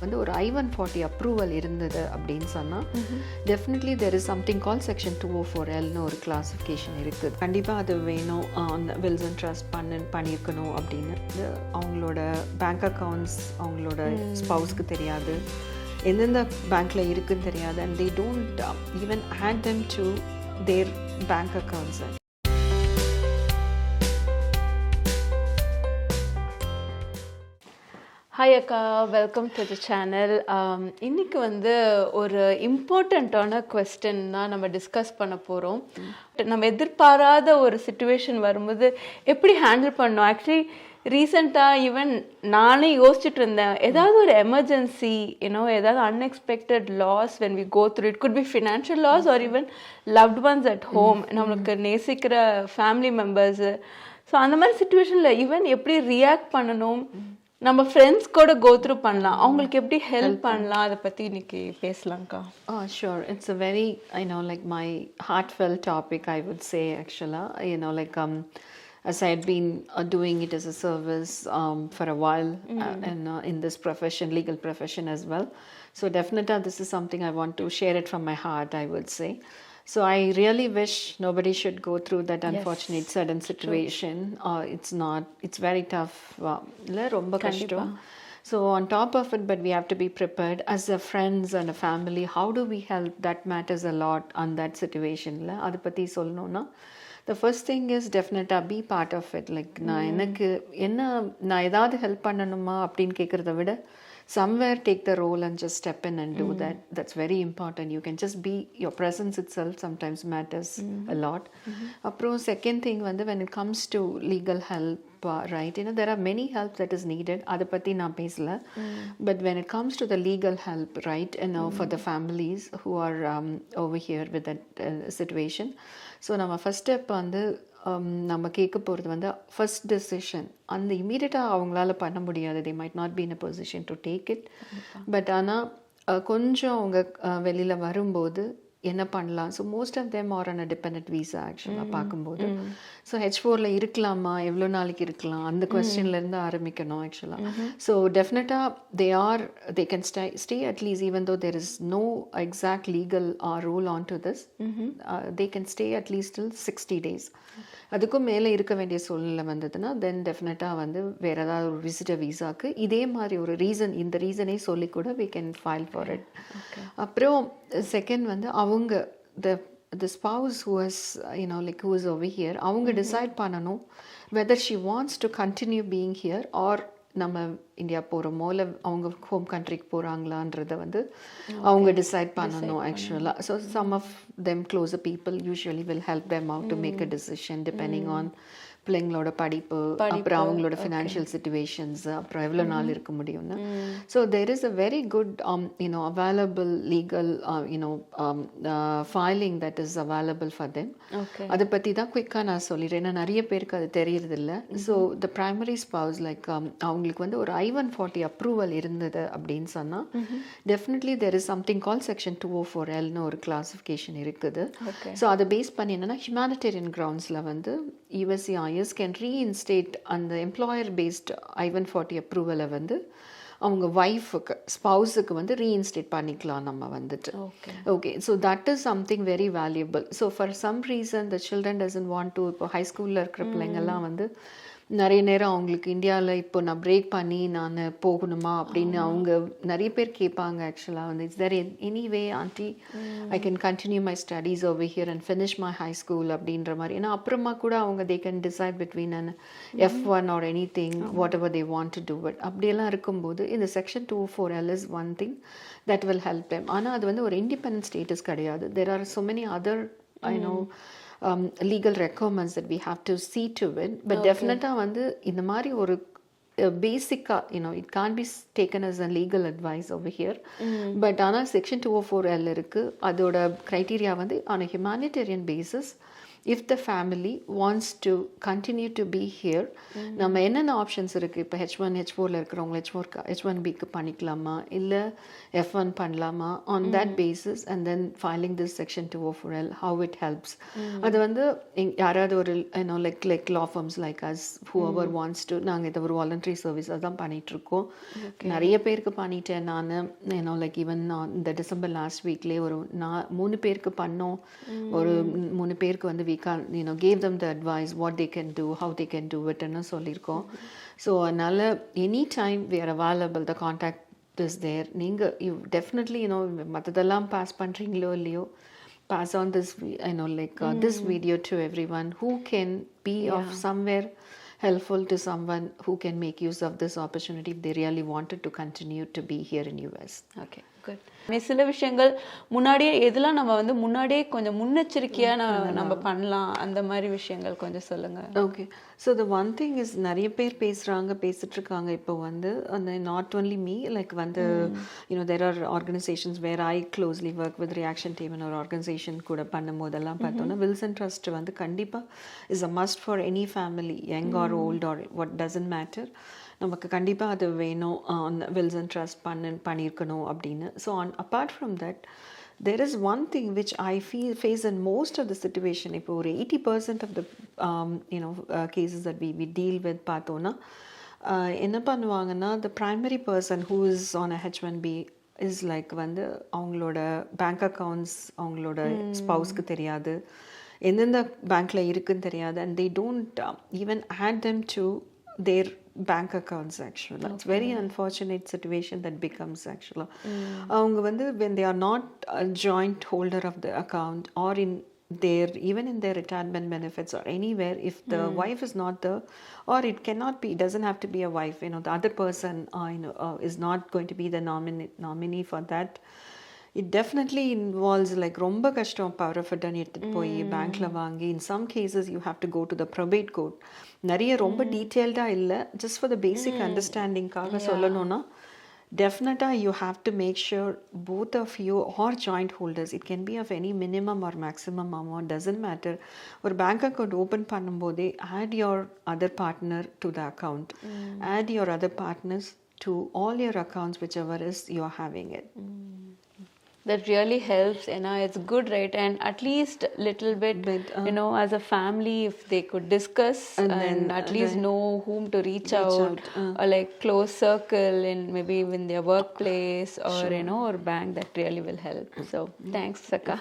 வந்து ஒரு I-140 approval இருந்தது அப்படின்னு சொன்னால் definitely there is something call section 204Lன்னு ஒரு கிளாஸிஃபிகேஷன் இருக்குது. கண்டிப்பாக அது வேணும், அந்த வில்ஸ் அண்ட் ட்ரஸ்ட் பண்ணியிருக்கணும் அப்படின்னு. அவங்களோட பேங்க் அக்கௌண்ட்ஸ் அவங்களோட ஸ்பவுஸ்க்கு தெரியாது, எந்தெந்த பேங்க்கில் இருக்குன்னு தெரியாது, and they don't even add them to their bank accounts. Hi அக்கா, வெல்கம் டு தி சேனல். இன்றைக்கி வந்து ஒரு இம்பார்ட்டண்ட்டான கொஸ்டின் தான் நம்ம டிஸ்கஸ் பண்ண போகிறோம். நம்ம எதிர்பாராத ஒரு சுச்சுவேஷன் வரும்போது எப்படி ஹேண்டில் பண்ணோம். ஆக்சுவலி ரீசெண்டாக ஈவன் நானே யோசிச்சுட்டு இருந்தேன், ஏதாவது ஒரு எமர்ஜென்சி ஏதாவது unexpected loss when we go through, it could be financial loss or even loved ones at home, நம்மளுக்கு நேசிக்கிற ஃபேமிலி மெம்பர்ஸு. ஸோ அந்த மாதிரி சுச்சுவேஷனில் ஈவன் எப்படி ரியாக்ட் பண்ணணும், நம்ம ஃப்ரெண்ட்ஸ் கூட கோ த்ரூ பண்ணலாம், அவங்களுக்கு எப்படி ஹெல்ப் பண்ணலாம், அதை பற்றி இன்னைக்கு பேசலாம்க்கா. Sure. It's a very, like my heartfelt topic, I would say, actually. As I had been doing it as a service for a while and in this profession, legal profession as well. So definitely this is something I want to share it from my heart, I would say. So I really wish nobody should go through that unfortunate sudden situation. It's very tough. ரொம்ப கஷ்டம். So on top of it, but we have to be prepared as a friends and a family. How do we help? That matters a lot on that situation. அதை பற்றி சொல்லணும்னா the first thing is definitely be part of it. Like நான் ஏதாவது help பண்ணணுமா அப்படின்னு கேட்குறத விட somewhere take the role and just step in and do that. That's very important. You can just be, your presence itself sometimes matters a lot. Apro second thing when it comes to legal help, right, there are many help that is needed, adha patti na pesala, but when it comes to the legal help, right, for the families who are over here with that situation, so nama first step நம்ம கேட்க போகிறது வந்து first decision. அந்த இமீடியட்டாக அவங்களால பண்ண முடியாது, they might not be in a position to take it, but ஆனால் கொஞ்சம் அவங்க வெளியில் வரும்போது என்ன பண்ணலாம். So most of them are on a dependent visa ஆக்சுவலாக பார்க்கும்போது. ஸோ H4ல இருக்கலாமா, எவ்வளோ நாளைக்கு இருக்கலாம், அந்த கொஸ்டின்லேருந்து ஆரம்பிக்கணும் ஆக்சுவலாக. ஸோ டெஃபினட்டாக they can stay at least, even though there is no exact legal rule on to this, they can stay at least till 60 days. அதுக்கும் மேலே இருக்க வேண்டிய சூழ்நிலை வந்ததுன்னா தென் டெஃபினட்டாக வேறு ஏதாவது ஒரு விசிட்டர் வீசாக்கு இதே மாதிரி ஒரு இந்த ரீசனே சொல்லி கூட we can file for it. அப்புறம் செகண்ட் அவங்க the spouse who is who is over here, அவங்க டிசைட் பண்ணணும் whether she wants to continue being here or நம்ம இந்தியா போகிறோமோ இல்லை அவங்க ஹோம் கண்ட்ரிக்கு போகிறாங்களான்றத அவங்க டிசைட் பண்ணணும் ஆக்சுவலாக. So some of them closer people usually will help them out to make a decision depending on பிள்ளைங்களோட படிப்பு, அப்புறம் அவங்களோட ஃபினான்ஷியல் சிச்சுவேஷன்ஸ், அப்புறம் எவ்வளோ நாள் இருக்க முடியும்னு. So there is a very good available legal filing that is available for them. அதை பற்றி தான் குயிக்காக நான் சொல்லிடுறேன், ஏன்னா நிறைய பேருக்கு அது தெரியறதில்ல. ஸோ த ப்ரைமரி ஸ்பவுஸ் அவங்களுக்கு ஒரு I-140 அப்ரூவல் இருந்தது அப்படின்னு சொன்னால் definitely there is something call section 204Lன்னு ஒரு கிளாஸிஃபிகேஷன் இருக்குது. ஸோ அதை பேஸ் பண்ணி என்னென்னா ஹியூமானிட்டேரியன் கிரவுண்ட்ஸில் USCIS can reinstate அந்த எம்ப்ளாயர் பேஸ்ட் I-140 அப்ரூவலை அவங்க ஒய்ஃபுக்கு ஸ்பவுஸுக்கு ரீஇன்ஸ்டேட் பண்ணிக்கலாம் நம்ம okay. So that is something very valuable. So for some reason the children doesn't want to, இப்போ ஹை ஸ்கூலில் இருக்கிற பிள்ளைங்கள்லாம் நிறைய நேரம் அவங்களுக்கு இந்தியாவில் இப்போ நான் பிரேக் பண்ணி நான் போகணுமா அப்படின்னு அவங்க நிறைய பேர் கேட்பாங்க ஆக்சுவலாக. It's there any way aunty I can continue my studies over here and finish my high school அப்படின்ற மாதிரி. ஏன்னா அப்புறமா கூட அவங்க they can decide between an F1 or anything whatever they want to do it. அப்படியெல்லாம் இருக்கும்போது இந்த section 204L is one thing that will help them. ஆனால் அது ஒரு இண்டிபெண்டன்ட் ஸ்டேட்டஸ் கிடையாது. There are so many other legal requirements that we have to see to it, but definitely இந்த மாதிரி ஒரு பேசிக்காக it can't be taken as a legal advice over here, but ஆனால் section 204L இருக்குது. அதோட criteria on a humanitarian basis if the family wants to continue to be here, நம்ம என்னென்ன options இருக்குது, இப்போ H1 H4ல இருக்கிறவங்க H1Bக்கு பண்ணிக்கலாமா இல்லை F1 பண்ணலாமா, on that basis and then filing this section 204L, how it helps. அது வந்து யாராவது ஒரு like law firms like us, whoever wants to, நாங்கள் இதை ஒரு வாலண்டரி சர்வீஸ் தான் பண்ணிகிட்ருக்கோம். நிறைய பேருக்கு பண்ணிட்டேன் நான், like even இந்த டிசம்பர் லாஸ்ட் வீக்லேயே ஒரு 3 பேருக்கு பண்ணோம். ஒரு 3 பேருக்கு வந்து we can gave them the advice what they can do, how they can do it ன்னு சொல்லியிருக்கோம். ஸோ அதனால் any time we are available, the contact is there. நீங்கள் you definitely மற்றதெல்லாம் பாஸ் பண்ணுறீங்களோ இல்லையோ, pass on this this video to everyone who can be of somewhere helpful to someone who can make use of this opportunity if they really wanted to continue to be here in US. Okay, good. சில விஷயங்கள் முன்னாடியே எதெல்லாம் நம்ம வந்து முன்னாடியே கொஞ்சம் முன்னெச்சரிக்கையா நம்ம பண்ணலாம், அந்த மாதிரி விஷயங்கள் கொஞ்சம் சொல்லுங்க. Okay, so the one thing is நிறைய பேர் பேசிட்டு இருக்காங்க இப்போ வந்து அந்த நாட் ஒன்லி மீ, லைக் வந்து there are organisations where I closely work with reaction team ஒரு ஆர்கனைசேஷன் கூட பண்ணும் போதெல்லாம் பார்த்தோன்னா வில்சன் ட்ரஸ்ட் வந்து கண்டிப்பாக is a must for any family, young or old or what doesn't matter. நமக்கு கண்டிப்பாக அது வேணும், வில்சன் ட்ரஸ்ட் பண்ணியிருக்கணும் அப்படின்னு. So apart from that, there is one thing which I feel face in most of the situation. இப்போ ஒரு 80% of the cases that we deal with பார்த்தோன்னா என்ன பண்ணுவாங்கன்னா, the primary person who is on a H1B is like வந்து அவங்களோட bank accounts அவங்களோட ஸ்பவுஸ்க்கு தெரியாது, எந்தெந்த பேங்க்ல இருக்குன்னு தெரியாது, and they don't even add them to their bank accounts actually. It's very unfortunate situation that becomes actually. அவங்க வந்து when they are not a joint holder of the account or in their even in their retirement benefits or anywhere, if the wife is not there, or it cannot be, it doesn't have to be a wife, the other person is not going to be the nominee for that, it definitely involves like ரொம்ப கஷ்டம் power of attorney எடுத்துகிட்டு போய் பேங்க்ல வாங்கி. In some cases you have to go to the probate court. நிறைய ரொம்ப டீட்டெயில்டாக இல்லை, ஜஸ்ட் ஃபார் த பேசிக் அண்டர்ஸ்டாண்டிங்காக சொல்லணும்னா definitely you have to make sure both of you are joint holders. It can be of any minimum or maximum amount, doesn't matter. ஒரு bank account open பண்ணும்போதே add your other partner to the account, add your other partners to all your accounts whichever is you are having it. That really helps, it's good, right? And at least little bit as a family, if they could discuss and at least know whom to reach out or like close circle in maybe in their workplace or or bank, that really will help. So thanks, Saka.